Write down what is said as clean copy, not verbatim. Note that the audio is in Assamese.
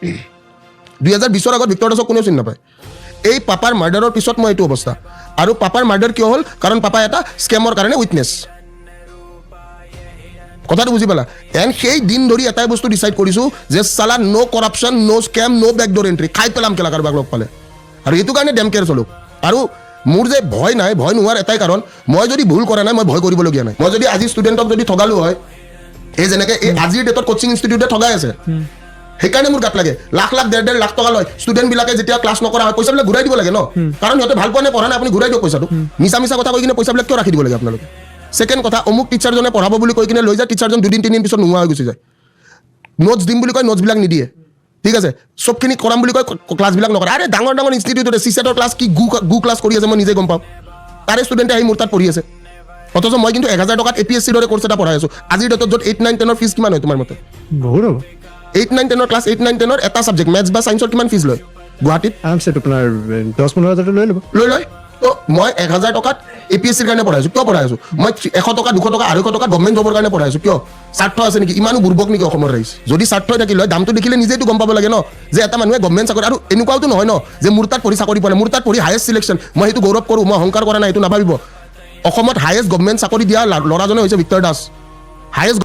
2020 আগত ভিক্টৰ দাসক কোনেও চিনি নাপায় এই পাপাৰ মাৰ্ডাৰৰ পিছত মই এইটো অৱস্থা আৰু পাপাৰ মাৰ্ডাৰ কিয় হ'ল কাৰণ পাপাই এটা স্কেমৰ কাৰণে উইটনেছ কথাটো বুজি পালা এণ্ড সেই দিন ধৰি এটাই বস্তু ডিচাইড কৰিছোঁ যে চালা ন' কৰাপশ্যন ন' স্কেম ন' বেকডোৰ এণ্ট্ৰি খাই পেলাম কেলা কাৰোবাক লগ পালে আৰু এইটো কাৰণে ডেম কেয়াৰ চলোঁ আৰু মোৰ যে ভয় নাই ভয় নোহোৱাৰ এটাই কাৰণ মই যদি ভুল কৰা নাই মই ভয় কৰিবলগীয়া নাই মই যদি আজি ষ্টুডেণ্টক যদি ঠগালো হয় এই যেনেকৈ এই আজিৰ ডেটত কোচিং ইনষ্টিটিউটে ঠগাই আছে সেইকাৰণে মোৰ গাত লাগে লাখ লাখ ডেৰ লাখ টকা লয় ষ্টুডেণ্টবিলাকে যেতিয়া ক্লাছ নকৰা হয় পইচাবিলাক ঘূৰাই দিব লাগে ন কাৰণ সিহঁতে ভাল পোৱা নাই পঢ়া নাই আপুনি ঘূৰাই দিয়ক পইচাটো মিছা কথা কৈ কিনে পইচাবিলাক কিয় ৰাখি দিব লাগে আপোনালোকে ছেকেণ্ড কথা অমুক টিচাৰজনে পঢ়াব বুলি কৈ কিনে লৈ যায় টিচাৰজন 2-3 দিন পিছত নোহোৱা হৈ গুচি যায় নোটছ দিম বুলি কয় নোটছবিলাক নিদিয়ে ঠিক আছে চবখিনি কৰাম বুলি কয় ক্লাছবিলাক নকৰে আৰে ডাঙৰ ডাঙৰ ইনষ্টিটিউটতে চিছেটৰ ক্লাছ কি গু ক্লাছ কৰি আছে মই নিজে গম পাওঁ তাৰে ষ্টুডেণ্টে আহি মোৰ তাত পঢ়ি আছে অথচ মই কিন্তু 1000 টকাত APSCৰ দৰে কোৰ্ছ এটা পঢ়াই আছোঁ আজিৰ ডেটত য'ত 8, 9, 10ৰ ফিজ কিমান হয় তোমাৰ মতে বহুত হ'ব 8, 9, 10ৰ ক্লাছ 8, 9, 10ৰ এটা ছাবজেক্ট মেথছ বা ছায়েন্সৰ কিমান ফিজ লয় গুৱাহাটীত আৰামছে আপোনাৰ 10-15 হাজাৰ লৈ ল'ব লৈ তো মই 1000 টকাত APSCৰ কাৰণে পঢ়াইছোঁ কিয় পঢ়াইছোঁ মই 100 টকা 200 টকা 250 টকা গভৰ্ণমেণ্ট জবৰ কাৰণে পঢ়াইছোঁ কিয় স্বাৰ্থ আছে নেকি ইমানো বুৰ্বক নেকি অসমৰ ৰাইজ যদি স্বাৰ্থ থাকিল হয় দামটো দেখিলে নিজেইটো গম পাব লাগে ন যে এটা মানুহে গভৰ্ণমেণ্ট চাকৰি আৰু এনেকুৱাওতো নহয় ন যে মোৰ তাত পঢ়ি চাকৰি পোৱা নাই মোৰ তাত পঢ়ি হায়েষ্ট চিলেকশ্যন মই সেইটো গৌৰৱ কৰোঁ মই অহংকাৰ কৰা নাই এইটো নাভাবিব অসমত হায়েষ্ট গভৰ্ণমেণ্ট চাকৰি দিয়া ল'ৰাজনে হৈছে ভিক্টৰ দাস হায়েষ্ট